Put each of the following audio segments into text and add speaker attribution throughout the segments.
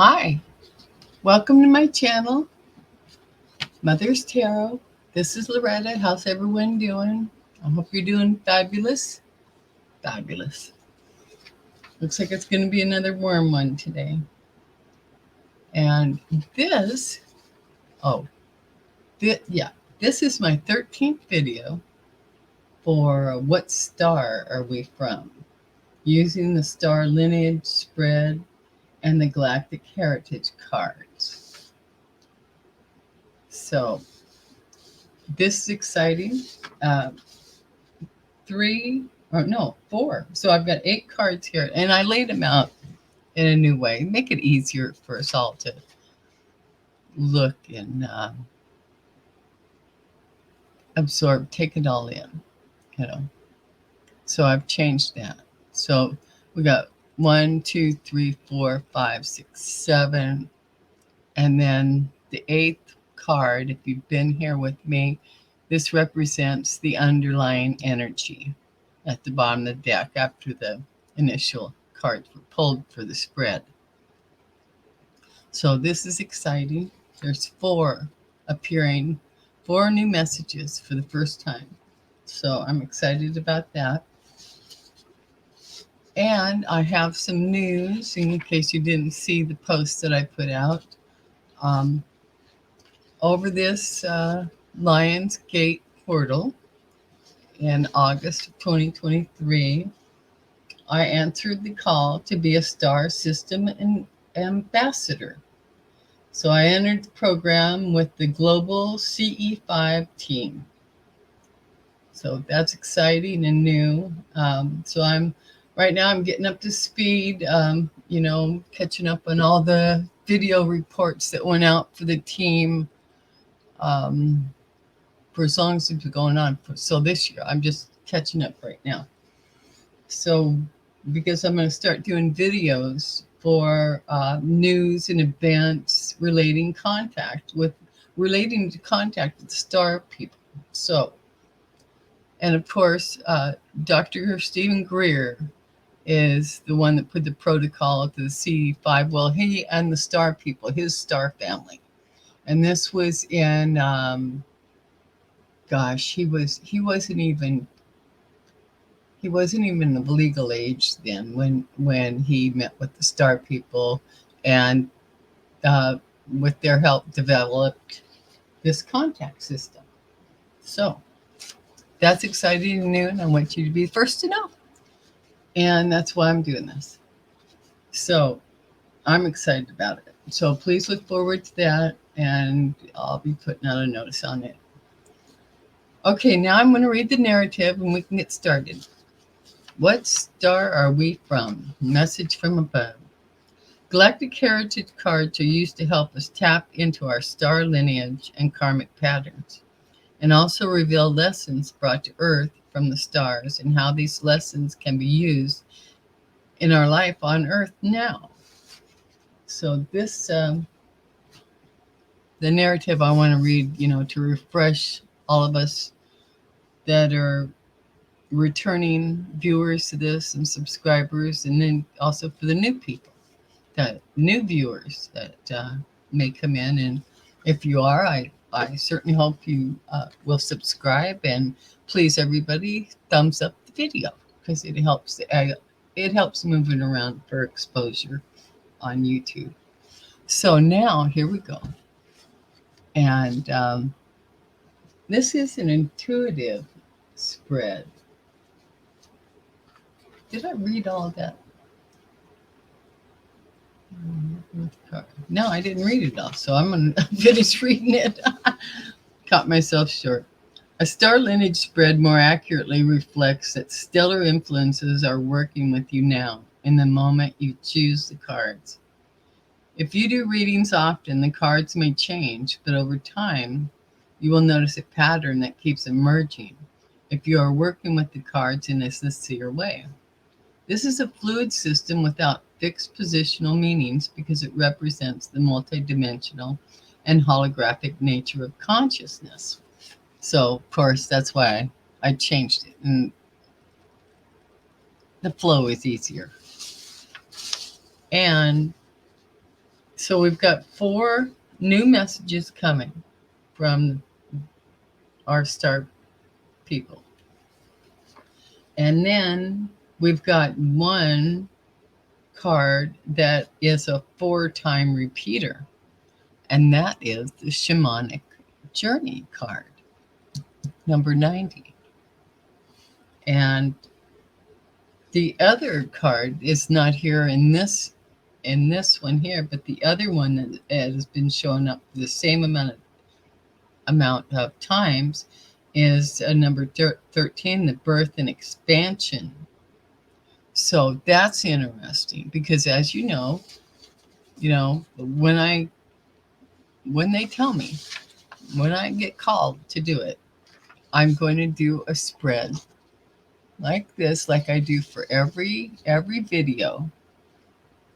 Speaker 1: Hi, welcome to my channel, Mother's Tarot. This is Loretta. How's everyone doing? I hope you're doing fabulous. Fabulous. Looks like it's going to be another warm one today. And this, oh, this is my 13th video for What Star Are We From? Using the Star Lineage spread and the Galactic Heritage Cards. So, this is exciting. Uh, four. So I've got 8 cards here, and I laid them out in a new way. Make it easier for us all to look and absorb, take it all in, you know. So I've changed that. So we got 1, 2, 3, 4, 5, 6, 7, and then the 8th card. If you've been here with me, this represents the underlying energy at the bottom of the deck after the initial cards were pulled for the spread. So this is exciting. There's 4 appearing, 4 new messages for the first time. So I'm excited about that. And I have some news in case you didn't see the post that I put out. Over this Lions Gate portal in August of 2023, I answered the call to be a star system ambassador. So I entered the program with the global CE5 team. So that's exciting and new. So right now I'm getting up to speed, catching up on all the video reports that went out for the team for as long as it's been going on. So this year, I'm just catching up right now. So because I'm going to start doing videos for news and events relating to contact with star people. So, and of course, Dr. Stephen Greer is the one that put the protocol to the C5. Well, he and the star people, his star family, and this was in he wasn't even of legal age then when he met with the star people and with their help developed this contact system. So that's exciting and new, and I want you to be the first to know. And that's why I'm doing this. So I'm excited about it. So please look forward to that, and I'll be putting out a notice on it. Okay, now I'm going to read the narrative and we can get started. What star are we from? Message from above. Galactic Heritage Cards are used to help us tap into our star lineage and karmic patterns, and also reveal lessons brought to Earth from the stars and how these lessons can be used in our life on Earth now. So this, the narrative I want to read, to refresh all of us that are returning viewers to this and subscribers, and then also for the new people, that new viewers that may come in. And if you are, I certainly hope you will subscribe, and please everybody thumbs up the video because it helps moving around for exposure on YouTube. So now here we go, and this is an intuitive spread. Did I read all of that? No, I didn't read it all, so I'm going to finish reading it. Caught myself short. A star lineage spread more accurately reflects that stellar influences are working with you now, in the moment you choose the cards. If you do readings often, the cards may change, but over time, you will notice a pattern that keeps emerging if you are working with the cards in a sincere way. This is a fluid system without fixed positional meanings because it represents the multidimensional and holographic nature of consciousness. So, of course, that's why I changed it, and the flow is easier. And So we've got 4 new messages coming from our star people. And then we've got 1 card that is a 4-time repeater, and that is the Shamanic Journey card, number 90. And the other card is not here in this one here, but the other one that has been showing up the same amount of times is number 13, the birth and expansion. So that's interesting because, as you know, when they tell me, when I get called to do it, I'm going to do a spread like this, like I do for every video,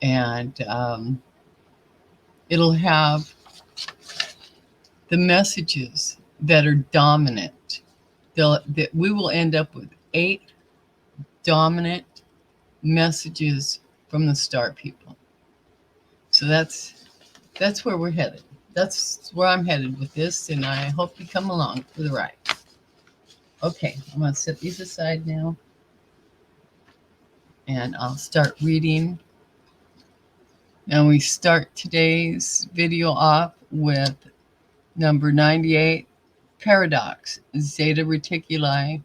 Speaker 1: and it'll have the messages that are dominant. That we will end up with 8 dominant messages from the star people. So that's where we're headed. That's where I'm headed with this, and I hope you come along for the ride. Okay, I'm going to set these aside now, and I'll start reading. And we start today's video off with number 98, Paradox, Zeta Reticuli,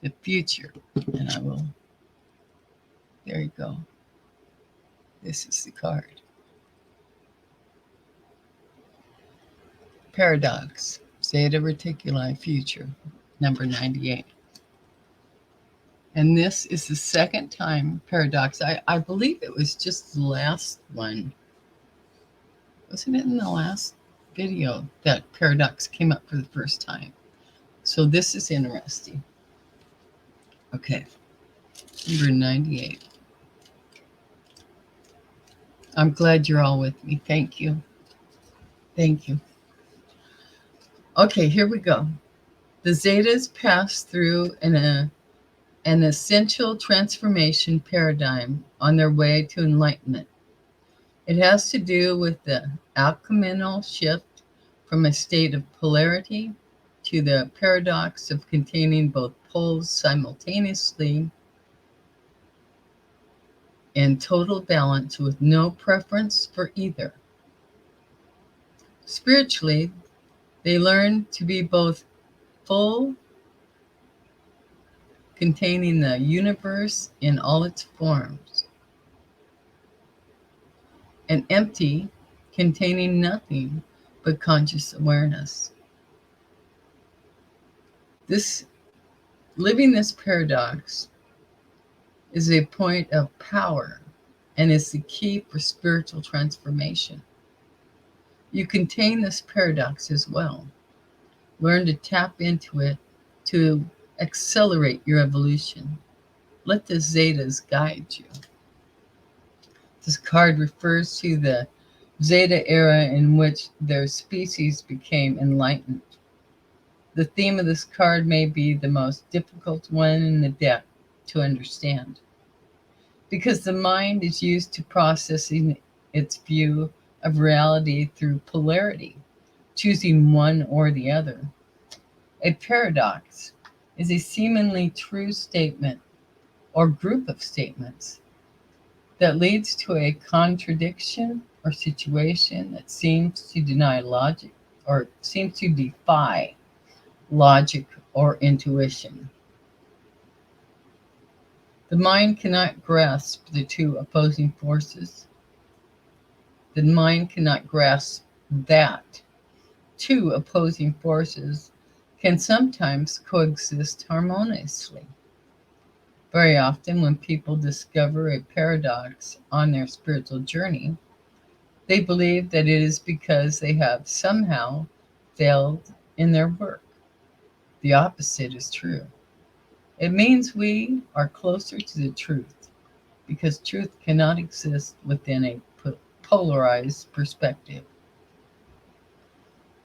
Speaker 1: the future. And I will, there you go. This is the card. Paradox, Zeta Reticuli, future, number 98. And this is the second time Paradox. I believe it was just the last one. Wasn't it in the last video that Paradox came up for the first time? So this is interesting. Okay, number 98. I'm glad you're all with me. Thank you. Thank you. Okay, here we go. The Zetas pass through an essential transformation paradigm on their way to enlightenment. It has to do with the alchemical shift from a state of polarity to the paradox of containing both poles simultaneously in total balance with no preference for either. Spiritually, they learn to be both full, containing the universe in all its forms, and empty, containing nothing but conscious awareness. Living this paradox is a point of power and is the key for spiritual transformation. You contain this paradox as well. Learn to tap into it to accelerate your evolution. Let the Zetas guide you. This card refers to the Zeta era in which their species became enlightened. The theme of this card may be the most difficult one in the deck to understand, because the mind is used to processing its view of reality through polarity, choosing one or the other. A paradox is a seemingly true statement or group of statements that leads to a contradiction or situation that seems to deny logic or seems to defy logic or intuition. The mind cannot grasp the two opposing forces. The mind cannot grasp that two opposing forces can sometimes coexist harmoniously. Very often, when people discover a paradox on their spiritual journey, they believe that it is because they have somehow failed in their work. The opposite is true. It means we are closer to the truth, because truth cannot exist within a polarized perspective.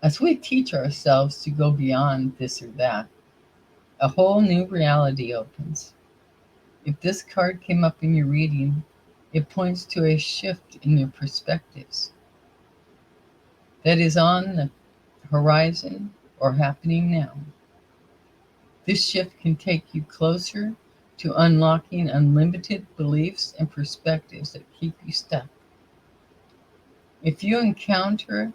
Speaker 1: As we teach ourselves to go beyond this or that, a whole new reality opens. If this card came up in your reading, It points to a shift in your perspectives that is on the horizon or happening now. This shift can take you closer to unlocking unlimited beliefs and perspectives that keep you stuck. If you encounter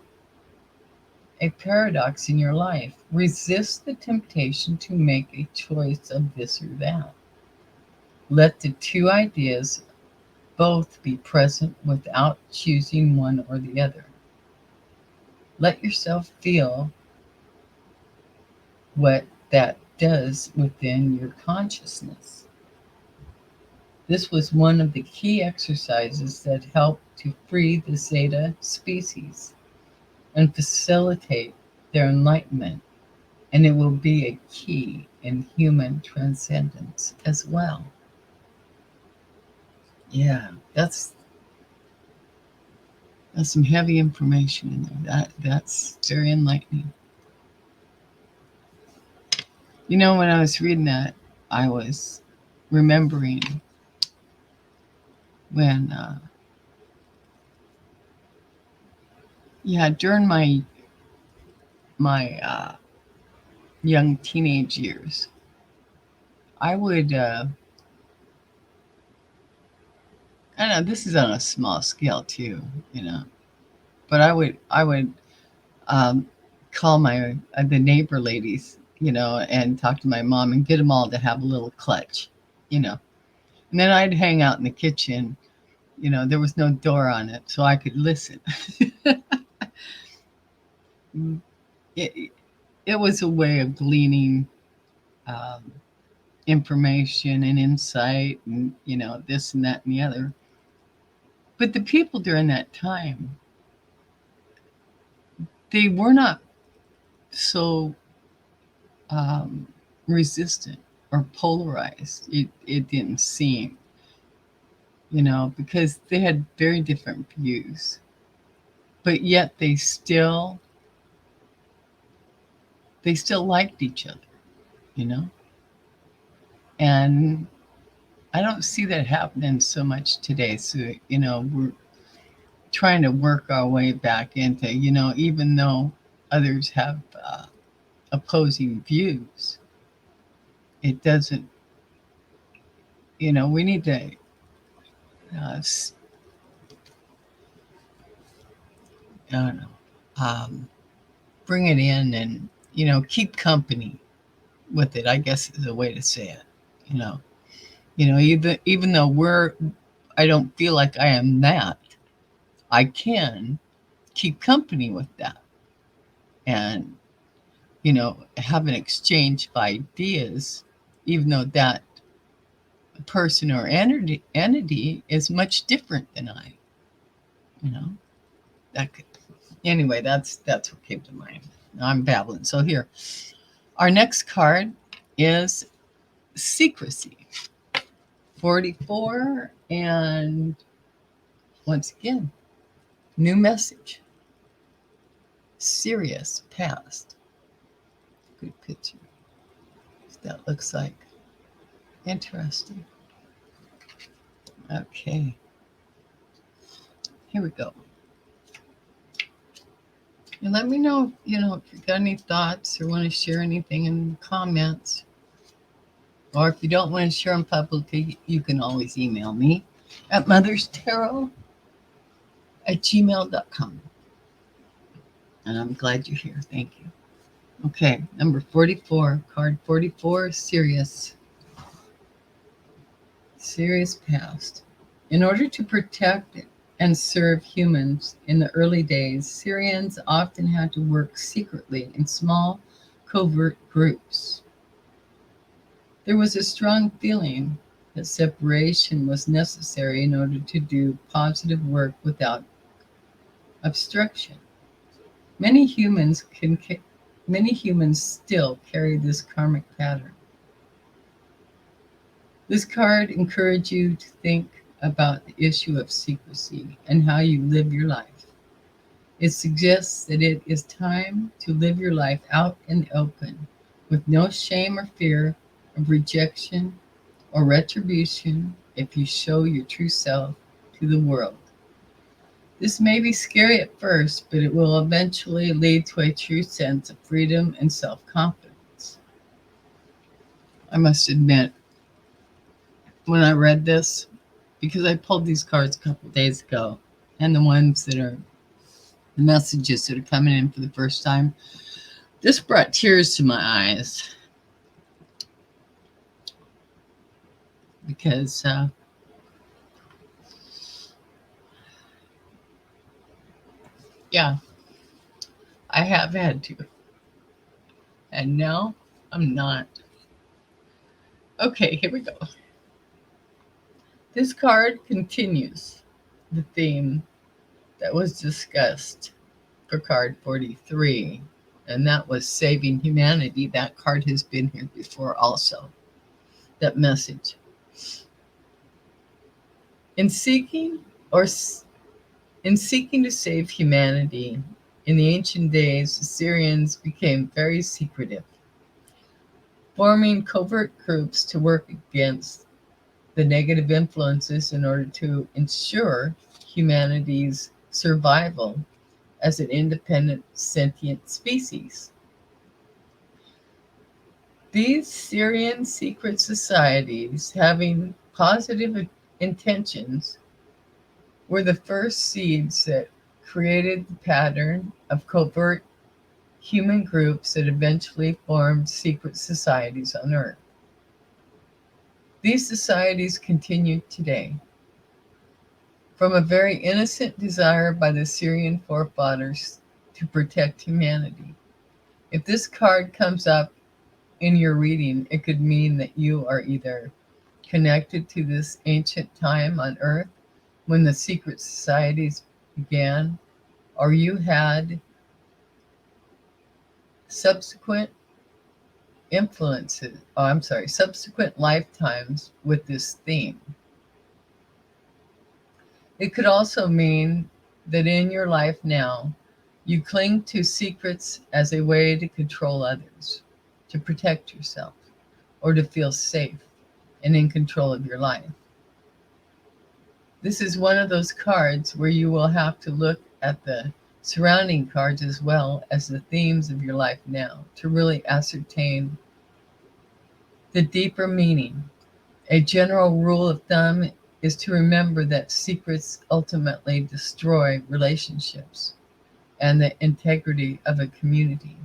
Speaker 1: a paradox in your life, resist the temptation to make a choice of this or that. Let the two ideas both be present without choosing one or the other. Let yourself feel what that does within your consciousness. This was one of the key exercises that helped to free the Zeta species and facilitate their enlightenment, and it will be a key in human transcendence as well. Yeah, that's some heavy information in there. That's very enlightening. You know, when I was reading that, I was remembering when, during my young teenage years, I would, I don't know, this is on a small scale too, but I would um, call my the neighbor ladies, and talk to my mom and get them all to have a little clutch, you know. And then I'd hang out in the kitchen. There was no door on it, so I could listen. it, it was a way of gleaning um, information and insight, and this and that and the other. But the people during that time, they were not so um, resistant or polarized. It didn't seem, because they had very different views, but yet they still liked each other, you know. And I don't see that happening so much today. So we're trying to work our way back into, even though others have opposing views, it doesn't. We need to uh, I don't know, um, bring it in and keep company with it, I guess is a way to say it. You know, even though I don't feel like I am that, I can keep company with that, and have an exchange of ideas, even though that person or entity is much different than I. You know, that could, anyway. That's what came to mind. I'm babbling. So here, our next card is secrecy. 44, and once again, new message. Serious past. Good picture. That looks like. Interesting. Okay. Here we go. And let me know, if you got any thoughts or want to share anything in the comments. Or if you don't want to share them publicly, you can always email me at motherstarot@gmail.com. And I'm glad you're here. Thank you. Okay, number 44, card 44, serious. Serious past. In order to protect and serve humans in the early days, Syrians often had to work secretly in small, covert groups. There was a strong feeling that separation was necessary in order to do positive work without obstruction. Many humans still carry this karmic pattern. This card encourages you to think about the issue of secrecy and how you live your life. It suggests that it is time to live your life out in the open with no shame or fear of rejection or retribution if you show your true self to the world. This may be scary at first, but it will eventually lead to a true sense of freedom and self-confidence. I must admit, when I read this, because I pulled these cards a couple days ago, and the ones that are the messages that are coming in for the first time, this brought tears to my eyes because yeah, I have had to, and now I'm not. Okay, here we go. This card continues the theme that was discussed for card 43, and that was saving humanity. That card has been here before also. That message. In seeking to save humanity, in the ancient days, the Syrians became very secretive, forming covert groups to work against the negative influences in order to ensure humanity's survival as an independent sentient species. These Syrian secret societies, having positive intentions, were the first seeds that created the pattern of covert human groups that eventually formed secret societies on Earth. These societies continue today. From a very innocent desire by the Syrian forefathers to protect humanity. If this card comes up in your reading, it could mean that you are either connected to this ancient time on Earth when the secret societies began, or you had subsequent subsequent lifetimes with this theme. It could also mean that in your life now, you cling to secrets as a way to control others, to protect yourself, or to feel safe and in control of your life. This is one of those cards where you will have to look at the surrounding cards as well as the themes of your life now to really ascertain the deeper meaning. A general rule of thumb is to remember that secrets ultimately destroy relationships and the integrity of a community.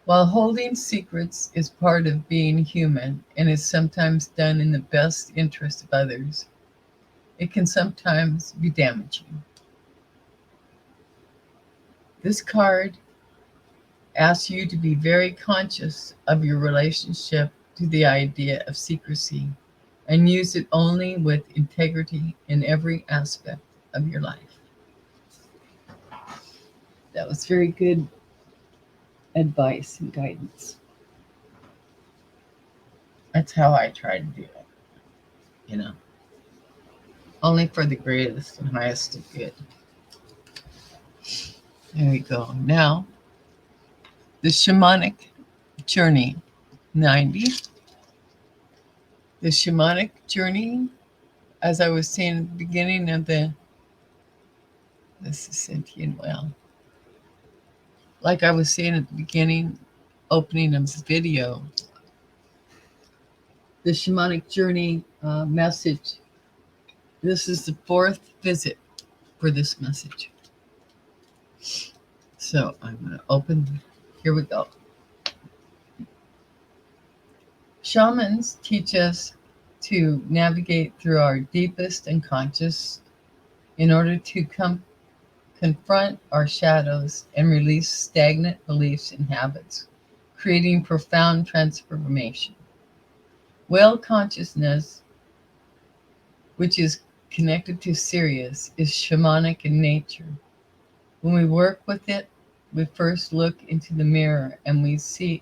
Speaker 1: While holding secrets is part of being human and is sometimes done in the best interest of others, it can sometimes be damaging. This card asks you to be very conscious of your relationship to the idea of secrecy and use it only with integrity in every aspect of your life. That was very good advice and guidance. That's how I try to do it, only for the greatest and highest of good. There we go. Now, the shamanic journey 90. The shamanic journey, as I was saying at the beginning of this is sentient well. Like I was saying at the beginning, opening of the video, the shamanic journey message. This is the fourth visit for this message. So I'm going to open. Here we go. Shamans teach us to navigate through our deepest unconscious in order to confront our shadows and release stagnant beliefs and habits, creating profound transformation. Whale consciousness, which is connected to Sirius, is shamanic in nature. When we work with it, we first look into the mirror and see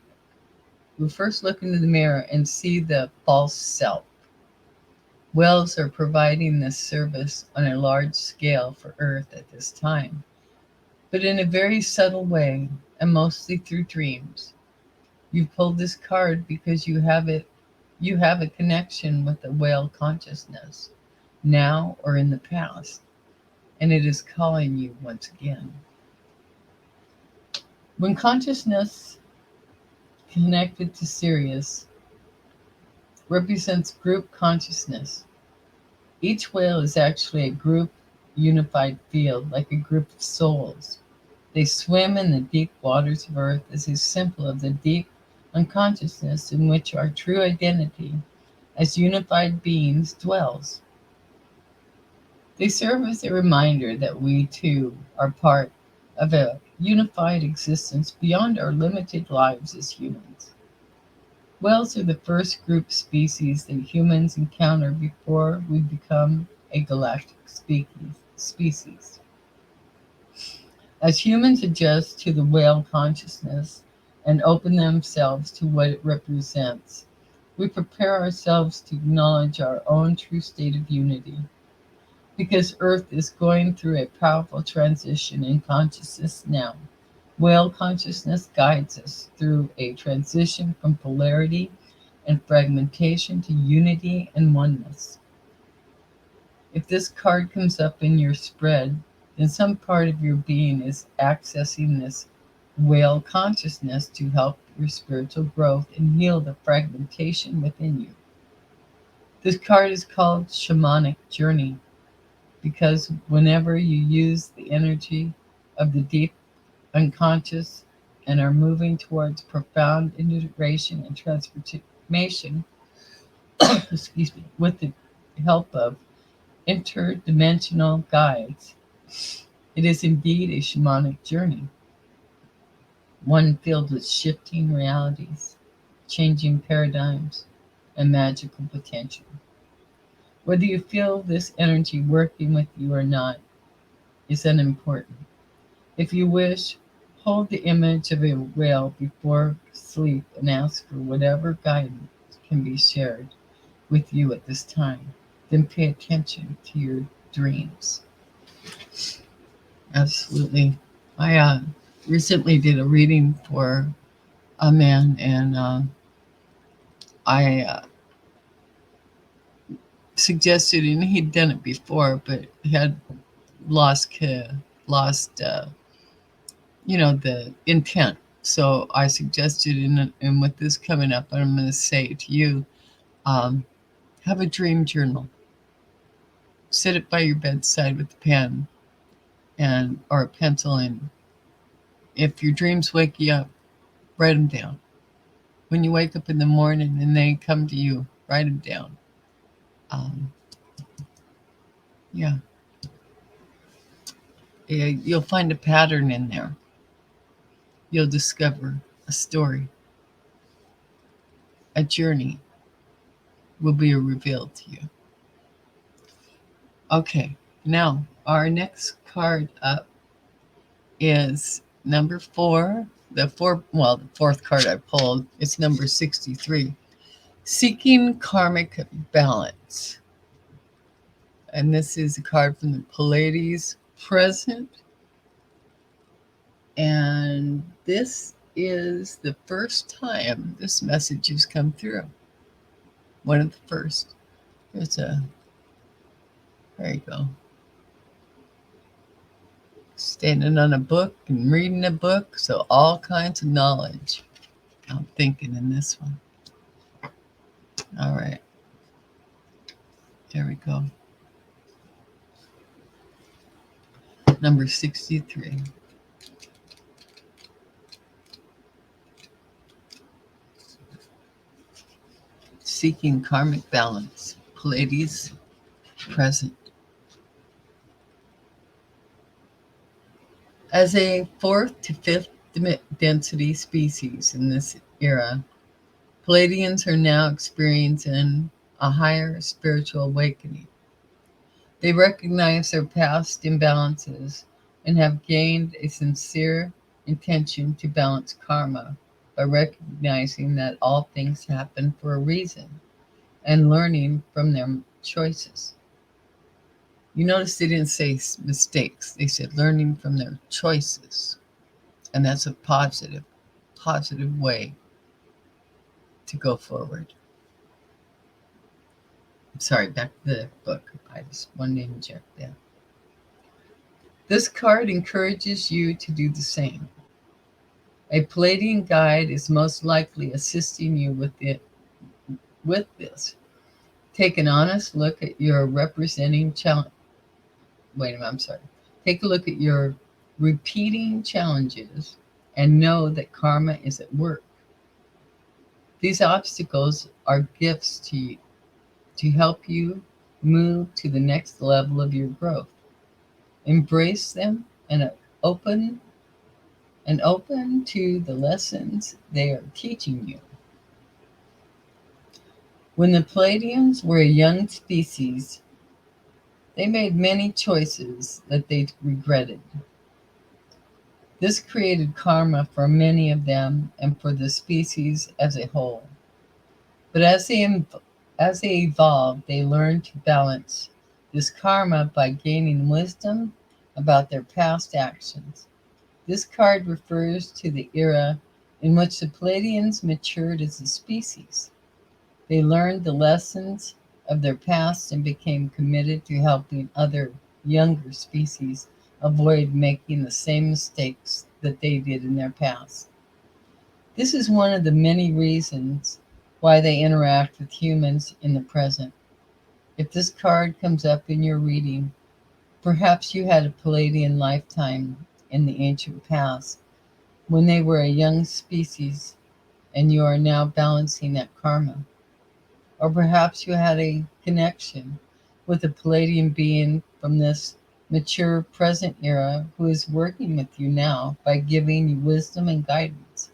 Speaker 1: the false self. Whales are providing this service on a large scale for Earth at this time, but in a very subtle way and mostly through dreams. You pulled this card because you have a connection with the whale consciousness. now or in the past, and it is calling you once again. When consciousness connected to Sirius represents group consciousness, each whale is actually a group unified field, like a group of souls. They swim in the deep waters of Earth as a symbol of the deep unconsciousness in which our true identity as unified beings dwells. They serve as a reminder that we too are part of a unified existence beyond our limited lives as humans. Whales are the first group species that humans encounter before we become a galactic species. As humans adjust to the whale consciousness and open themselves to what it represents, we prepare ourselves to acknowledge our own true state of unity. Because Earth is going through a powerful transition in consciousness now, whale consciousness guides us through a transition from polarity and fragmentation to unity and oneness. If this card comes up in your spread, then some part of your being is accessing this whale consciousness to help your spiritual growth and heal the fragmentation within you. This card is called Shamanic Journey because whenever you use the energy of the deep unconscious and are moving towards profound integration and transformation, excuse me, with the help of interdimensional guides, it is indeed a shamanic journey, one filled with shifting realities, changing paradigms, and magical potential. Whether you feel this energy working with you or not is unimportant. If you wish, hold the image of a whale before sleep and ask for whatever guidance can be shared with you at this time. Then pay attention to your dreams. Absolutely. I recently did a reading for a man, and I suggested, and he'd done it before, but he had lost the intent. So I suggested, and with this coming up, I'm going to say to you, um, have a dream journal. Sit it by your bedside with a pen and or a pencil, and if your dreams wake you up, write them down. When you wake up in the morning and they come to you, write them down. Um, yeah, you'll find a pattern in there. You'll discover a story, a journey will be revealed to you. Okay, now our next card up is number 4. The fourth card I pulled, it's number 63. Seeking Karmic Balance. And this is a card from the Pleiades present. And this is the first time this message has come through. One of the first. There you go. Standing on a book and reading a book, so all kinds of knowledge. I'm thinking in this one. All right. There we go. Number 63. Seeking Karmic Balance. Pleiades present. As a fourth to fifth density species in this era, Pleiadians are now experiencing a higher spiritual awakening. They recognize their past imbalances and have gained a sincere intention to balance karma by recognizing that all things happen for a reason and learning from their choices. You notice they didn't say mistakes. They said learning from their choices. And that's a positive way to go forward. Sorry, back to the book. I just wanted to inject that. This card encourages you to do the same. A Palladian guide is most likely assisting you with this. Take an honest look at your representing challenge. Wait a minute, I'm sorry. Take a look at your repeating challenges and know that karma is at work. These obstacles are gifts to you to help you move to the next level of your growth. Embrace them and open open to the lessons they are teaching you. When the Palladians were a young species, they made many choices that they regretted. This created karma for many of them and for the species as a whole. But as they evolved, they learned to balance this karma by gaining wisdom about their past actions. This card refers to the era in which the Palladians matured as a species. They learned the lessons of their past and became committed to helping other younger species avoid making the same mistakes that they did in their past. This is one of the many reasons why they interact with humans in the present. If this card comes up in your reading, perhaps you had a Palladian lifetime in the ancient past when they were a young species and you are now balancing that karma. Or perhaps you had a connection with a Palladian being from this mature present era who is working with you now by giving you wisdom and guidance.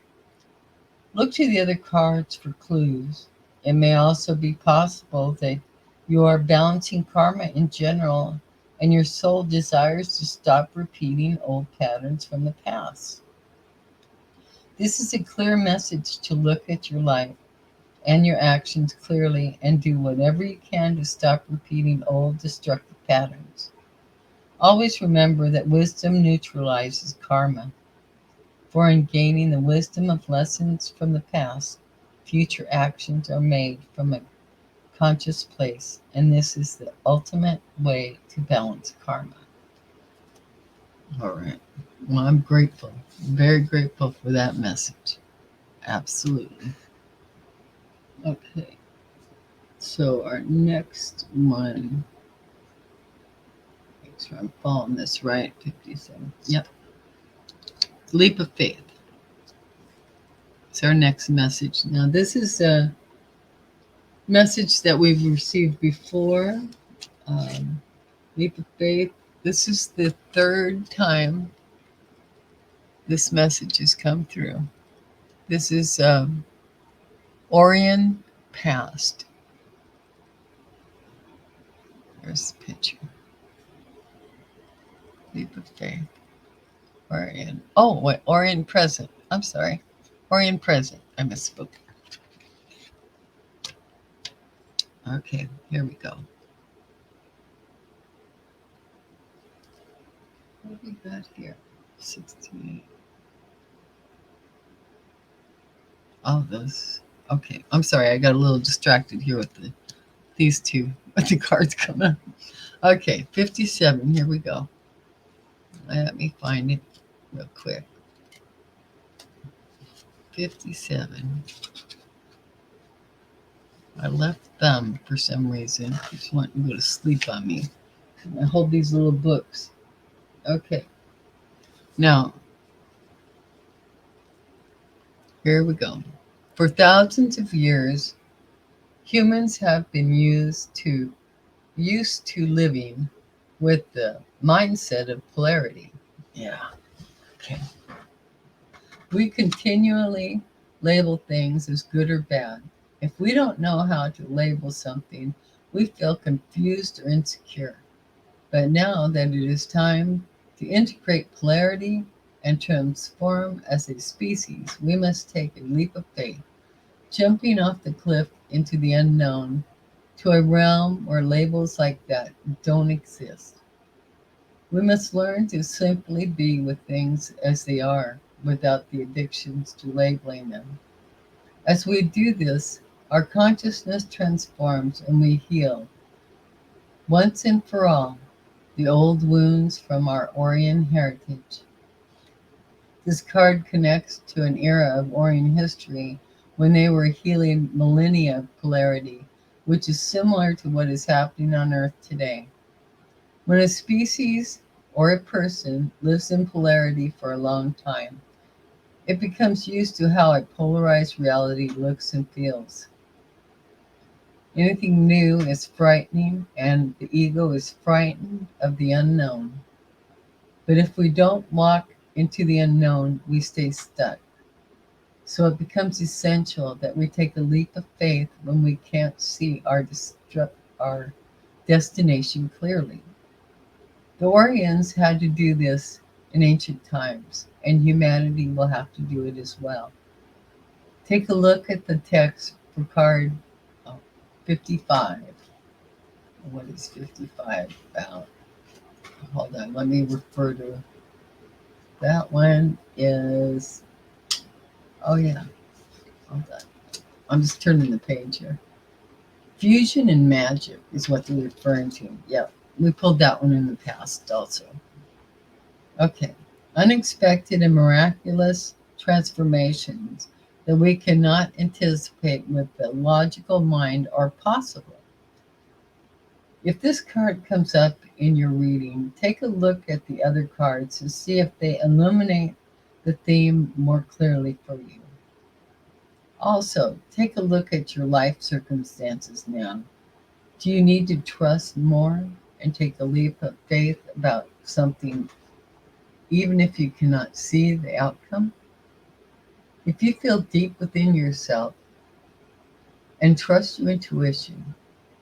Speaker 1: Look to the other cards for clues. It may also be possible that you are balancing karma in general and your soul desires to stop repeating old patterns from the past. This is a clear message to look at your life and your actions clearly and do whatever you can to stop repeating old destructive patterns. Always remember that wisdom neutralizes karma. For in gaining the wisdom of lessons from the past, future actions are made from a conscious place, and this is the ultimate way to balance karma. All right. Well, I'm grateful, very grateful for that message. Absolutely. Okay. So our next one, make sure I'm following this right. 57. Yep. Leap of faith. It's our next message. Now, this is a message that we've received before. Leap of faith. This is the third time this message has come through. This is Orion Past. There's the picture. Leap of faith. Orion. Oh, wait, Orion Present. I'm sorry. Orion Present. I misspoke. Okay, here we go. What have we got here? 68. Oh, those. Okay, I'm sorry. I got a little distracted here with these two, with the cards coming up. Okay, 57. Here we go. Let me find it real quick. 57. My left thumb, for some reason, just wanting to go to sleep on me. I hold these little books. Okay. Now, here we go. For thousands of years, humans have been used to living with the mindset of polarity. Yeah. Okay. We continually label things as good or bad. If we don't know how to label something, we feel confused or insecure. But now that it is time to integrate polarity and transform as a species, we must take a leap of faith, jumping off the cliff into the unknown, to a realm where labels like that don't exist. We must learn to simply be with things as they are without the addictions to labeling them. As we do this, Our consciousness transforms and we heal, once and for all, the old wounds from our Orient heritage. This card connects to an era of Orient history when they were healing millennia of polarity, which is similar to what is happening on Earth today. When a species or a person lives in polarity for a long time, it becomes used to how a polarized reality looks and feels. Anything new is frightening, and the ego is frightened of the unknown. But if we don't walk into the unknown, we stay stuck. So it becomes essential that we take a leap of faith when we can't see our destination clearly. The Orions had to do this in ancient times, and humanity will have to do it as well. Take a look at the text for card 55. What is 55 about? Hold on, let me refer to that one. Is oh yeah, hold on. I'm just turning the page here. Fusion and magic is what they're referring to. Yep, we pulled that one in the past also. Okay, unexpected and miraculous transformations that we cannot anticipate with the logical mind are possible. If this card comes up in your reading, take a look at the other cards to see if they illuminate the theme more clearly for you. Also, take a look at your life circumstances now. Do you need to trust more and take a leap of faith about something, even if you cannot see the outcome? If you feel deep within yourself and trust your intuition,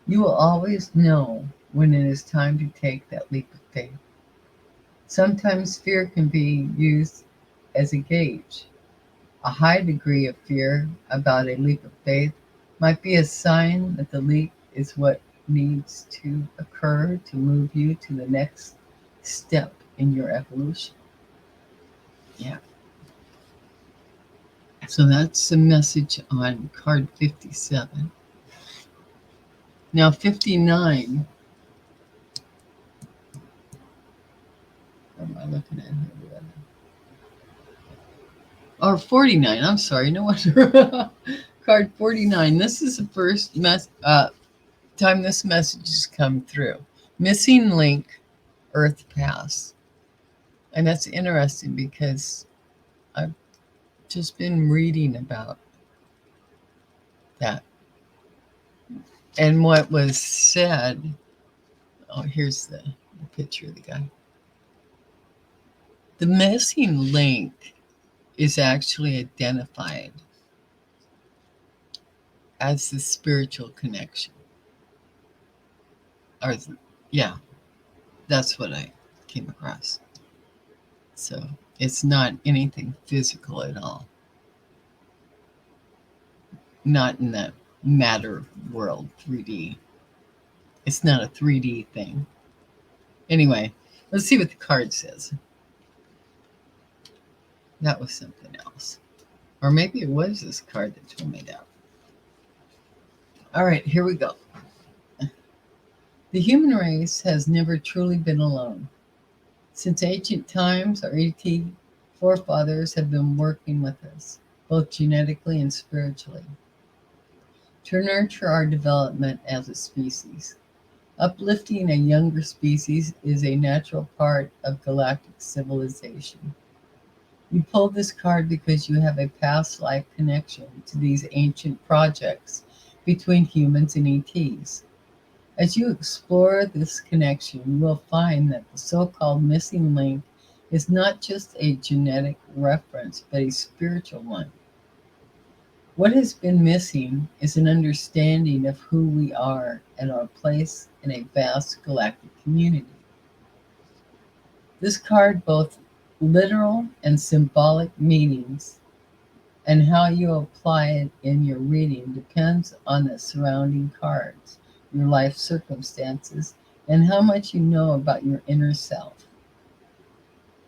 Speaker 1: you will always know when it is time to take that leap of faith. Sometimes fear can be used as a gauge. A high degree of fear about a leap of faith might be a sign that the leap is what needs to occur to move you to the next step in your evolution. Yeah. So that's the message on card 57. Now, 59. What am I looking at here? Or 49. I'm sorry. No wonder. Card 49. This is the first time this message has come through. Missing link, Earth Pass. And that's interesting because I've just been reading about that. And what was said, oh, here's the picture of the guy. The missing link is actually identified as the spiritual connection. Or, yeah, that's what I came across. So it's not anything physical at all. Not in that matter world, 3D. It's not a 3D thing. Anyway, let's see what the card says. That was something else. Or maybe it was this card that told me that. All right, here we go. The human race has never truly been alone. Since ancient times, our ET forefathers have been working with us, both genetically and spiritually, to nurture our development as a species. Uplifting a younger species is a natural part of galactic civilization. You pulled this card because you have a past life connection to these ancient projects between humans and ETs. As you explore this connection, you will find that the so-called missing link is not just a genetic reference, but a spiritual one. What has been missing is an understanding of who we are and our place in a vast galactic community. This card both literal and symbolic meanings, and how you apply it in your reading depends on the surrounding cards, your life circumstances, and how much you know about your inner self.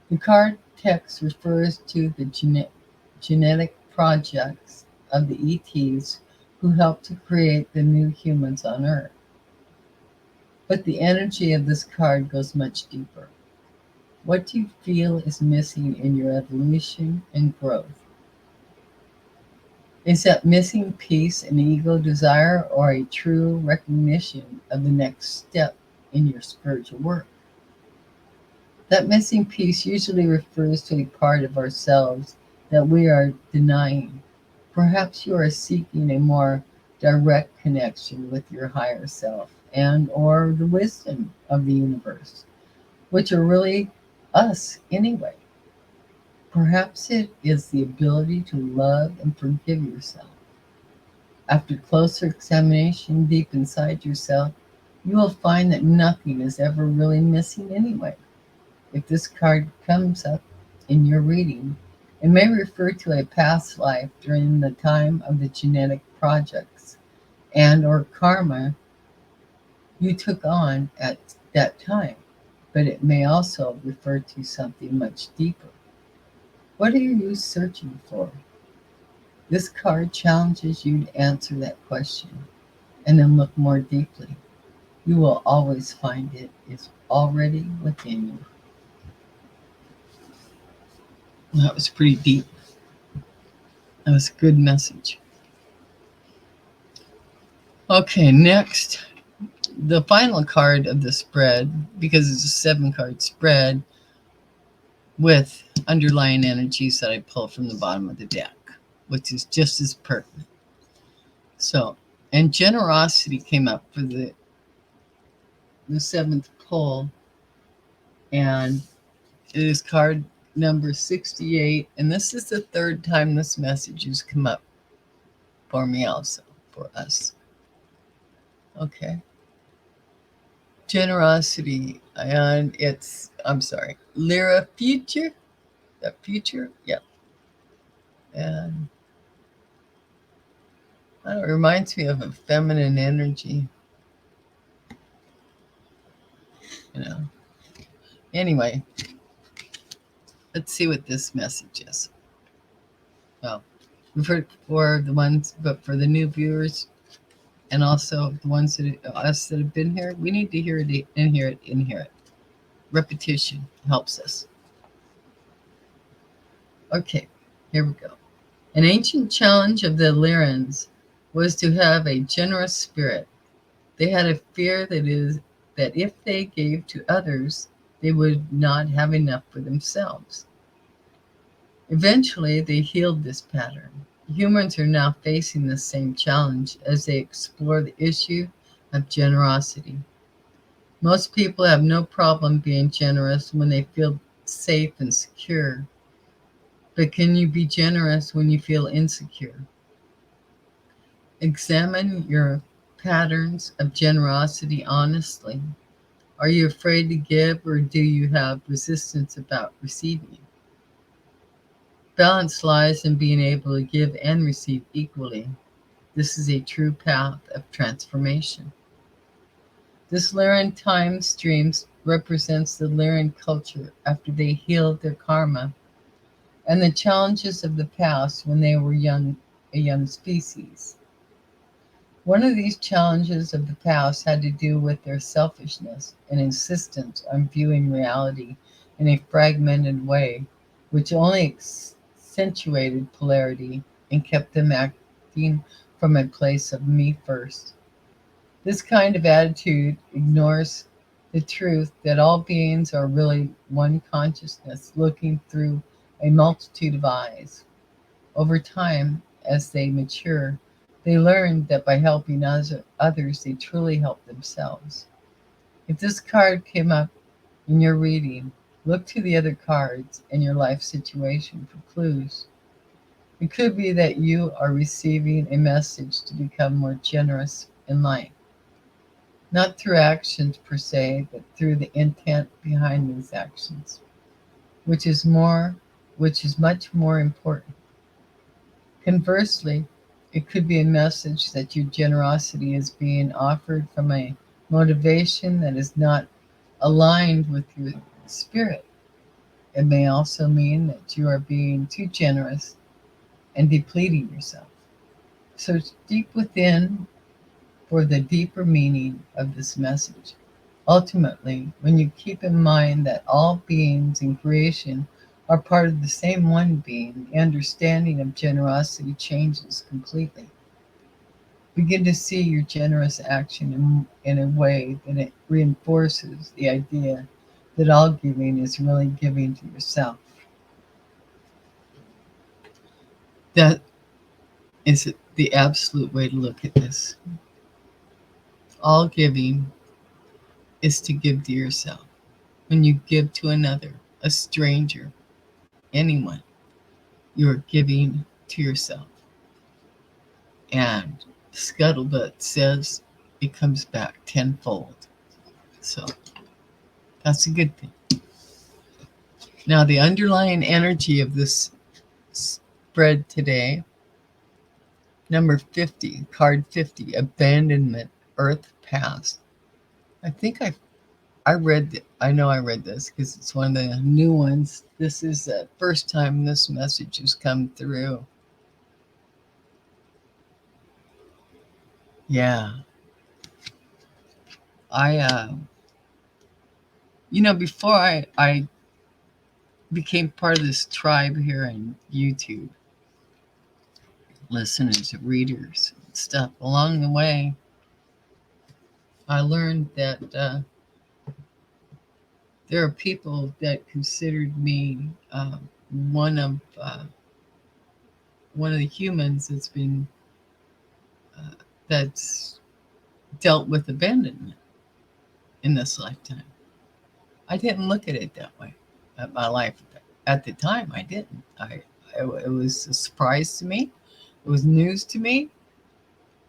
Speaker 1: The card text refers to the genetic projects of the ETs who helped to create the new humans on Earth. But the energy of this card goes much deeper. What do you feel is missing in your evolution and growth? Is that missing peace an ego desire or a true recognition of the next step in your spiritual work? That missing piece usually refers to a part of ourselves that we are denying. Perhaps you are seeking a more direct connection with your higher self and or the wisdom of the universe, which are really us anyway. Perhaps it is the ability to love and forgive yourself. After closer examination deep inside yourself, you will find that nothing is ever really missing anyway. If this card comes up in your reading, it may refer to a past life during the time of the genetic projects and or karma you took on at that time, but it may also refer to something much deeper. What are you searching for? This card challenges you to answer that question and then look more deeply. You will always find it is already within you. That was pretty deep. That was a good message. Okay, next, the final card of the spread, because it's a 7-card spread with underlying energies that I pull from the bottom of the deck, which is just as pertinent. So, and generosity came up for the 7th pull, and it is card number 68, and this is the 3rd time this message has come up for me also, for us. Okay. Generosity, and it's, I'm sorry, Lyra Future, the future, yep. And I don't know, it reminds me of a feminine energy, you know. Anyway, let's see what this message is. Well, we've heard for the ones, but for the new viewers, and also the ones that us that have been here, we need to hear it and hear it and hear it. Repetition helps us. Okay, here we go. An ancient challenge of the Lyrans was to have a generous spirit. They had a fear that if they gave to others, they would not have enough for themselves. Eventually, they healed this pattern. Humans are now facing the same challenge as they explore the issue of generosity. Most people have no problem being generous when they feel safe and secure. But can you be generous when you feel insecure? Examine your patterns of generosity honestly. Are you afraid to give, or do you have resistance about receiving? Balance lies in being able to give and receive equally. This is a true path of transformation. This Lyran time stream represents the Lyran culture after they healed their karma and the challenges of the past when they were a young species. One of these challenges of the past had to do with their selfishness and insistence on viewing reality in a fragmented way, which only accentuated polarity and kept them acting from a place of me first. This kind of attitude ignores the truth that all beings are really one consciousness looking through a multitude of eyes. Over time, as they mature, they learn that by helping others, they truly help themselves. If this card came up in your reading, look to the other cards and your life situation for clues. It could be that you are receiving a message to become more generous in life, not through actions per se, but through the intent behind these actions, which is much more important. Conversely, it could be a message that your generosity is being offered from a motivation that is not aligned with your spirit. It may also mean that you are being too generous and depleting yourself. Search deep within for the deeper meaning of this message. Ultimately, when you keep in mind that all beings in creation are part of the same one being, the understanding of generosity changes completely. Begin to see your generous action in a way that it reinforces the idea that all giving is really giving to yourself. That is the absolute way to look at this. All giving is to give to yourself. When you give to another, a stranger, anyone, you're giving to yourself. And scuttlebutt says it comes back tenfold. So that's a good thing. Now, the underlying energy of this spread today, number 50, card 50, abandonment, earth past. I think I read, I know I read this because it's one of the new ones. This is the first time this message has come through. Yeah. Before I became part of this tribe here on YouTube, listeners, readers, stuff, along the way, I learned that there are people that considered me one of one of the humans uh, that's dealt with abandonment in this lifetime. I didn't look at it that way at my life at the time. I didn't. It was a surprise to me. It was news to me,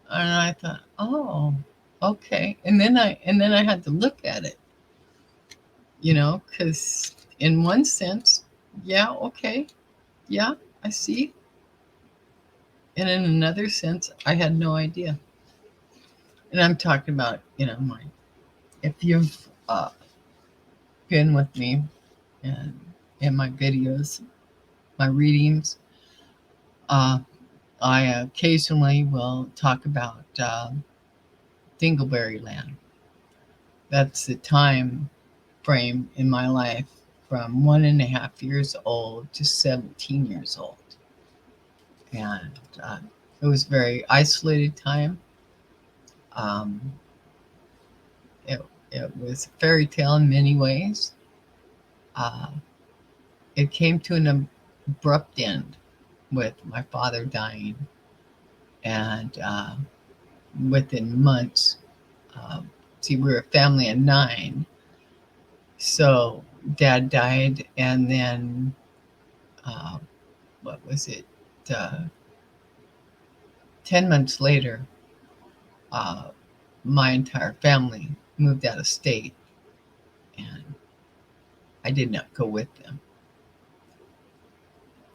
Speaker 1: and I thought, oh, okay. And then I had to look at it, because in one sense, yeah, okay, yeah, I see. And in another sense, I had no idea. And I'm talking about, if you've been with me and in my videos, my readings, uh, I occasionally will talk about Dingleberry Land. That's the time frame in my life from 1.5 years old to 17 years old. And it was a very isolated time. Um, it, it was a fairy tale in many ways. Uh, it came to an abrupt end with my father dying. And within months, see, we were a family of 9. So dad died, and then uh, what was it? Uh, 10 months later, uh, my entire family moved out of state, and I did not go with them.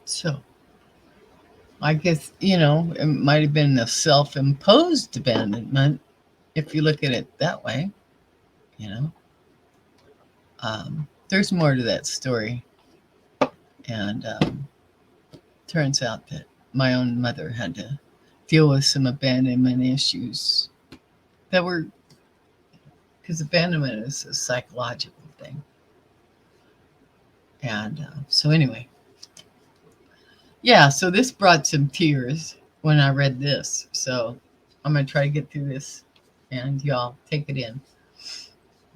Speaker 1: So I guess, it might have been a self-imposed abandonment if you look at it that way, you know. There's more to that story, and turns out that my own mother had to deal with some abandonment issues that were, because abandonment is a psychological thing. And so anyway, yeah, so this brought some tears when I read this. So I'm going to try to get through this, and y'all take it in.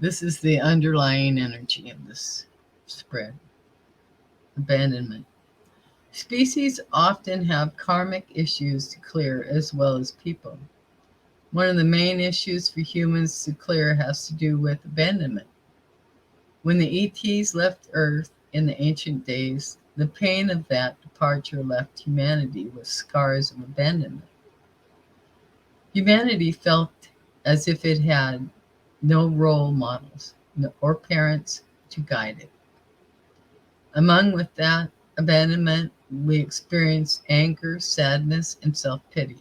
Speaker 1: This is the underlying energy of this spread. Abandonment. Species often have karmic issues to clear as well as people. One of the main issues for humans to clear has to do with abandonment. When the ETs left Earth in the ancient days, the pain of that departure left humanity with scars of abandonment. Humanity felt as if it had no role models or parents to guide it. Among with that abandonment, we experience anger, sadness, and self-pity.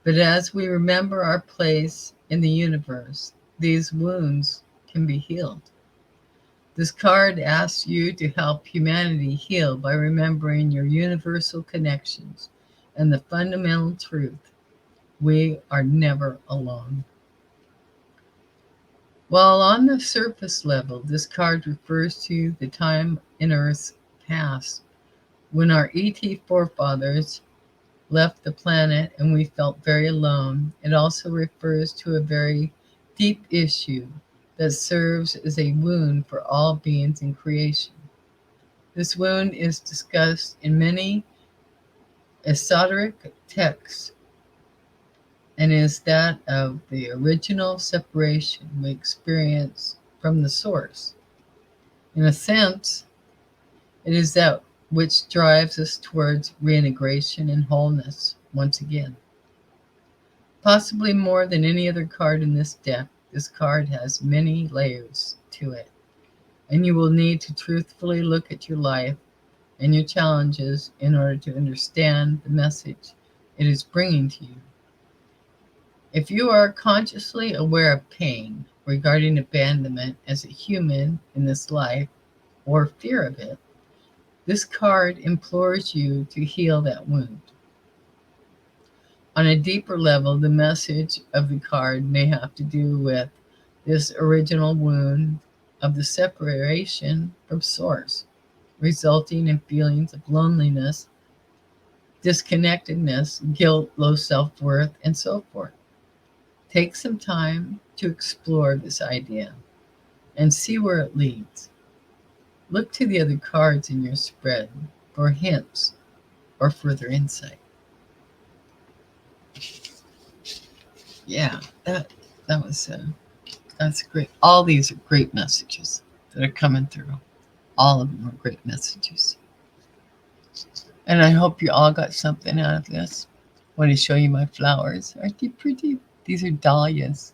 Speaker 1: But as we remember our place in the universe, these wounds can be healed. This card asks you to help humanity heal by remembering your universal connections and the fundamental truth: we are never alone. While on the surface level, this card refers to the time in Earth's past when our ET forefathers left the planet and we felt very alone, it also refers to a very deep issue that serves as a wound for all beings in creation. This wound is discussed in many esoteric texts and is that of the original separation we experience from the source. In a sense, it is that which drives us towards reintegration and wholeness once again. Possibly more than any other card in this deck, this card has many layers to it, and you will need to truthfully look at your life and your challenges in order to understand the message it is bringing to you. If you are consciously aware of pain regarding abandonment as a human in this life, or fear of it, this card implores you to heal that wound. On a deeper level, the message of the card may have to do with this original wound of the separation from source, resulting in feelings of loneliness, disconnectedness, guilt, low self-worth, and so forth. Take some time to explore this idea and see where it leads. Look to the other cards in your spread for hints or further insight. Yeah, that's great. All these are great messages that are coming through. All of them are great messages. And I hope you all got something out of this. I want to show you my flowers. Aren't they pretty? These are dahlias.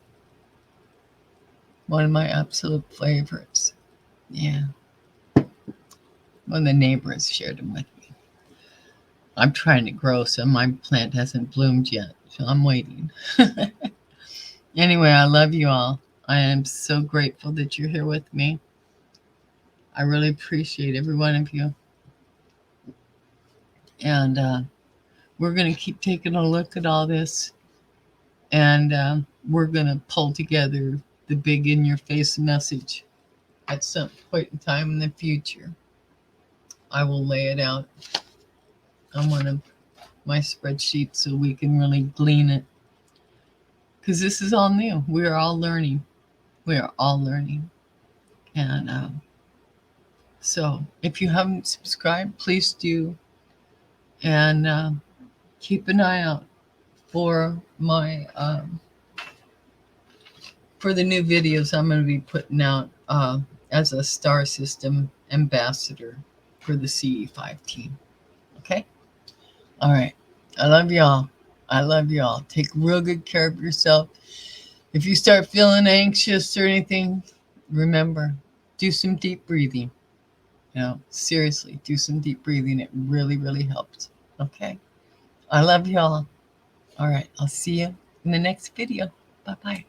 Speaker 1: One of my absolute favorites. Yeah. One of the neighbors shared them with me. I'm trying to grow some. My plant hasn't bloomed yet, so I'm waiting. Anyway, I love you all. I am so grateful that you're here with me. I really appreciate every one of you. And we're going to keep taking a look at all this. And we're going to pull together the big in-your-face message at some point in time in the future. I will lay it out on one of my spreadsheets so we can really glean it. Because this is all new. We are all learning. We are all learning. And so if you haven't subscribed, please do. And keep an eye out for my for the new videos I'm going to be putting out as a star system ambassador for the CE5 team. Okay? All right. I love y'all. I love y'all. Take real good care of yourself. If you start feeling anxious or anything, remember, do some deep breathing. Seriously, do some deep breathing. It really, really helps. Okay? I love y'all. All right. I'll see you in the next video. Bye-bye.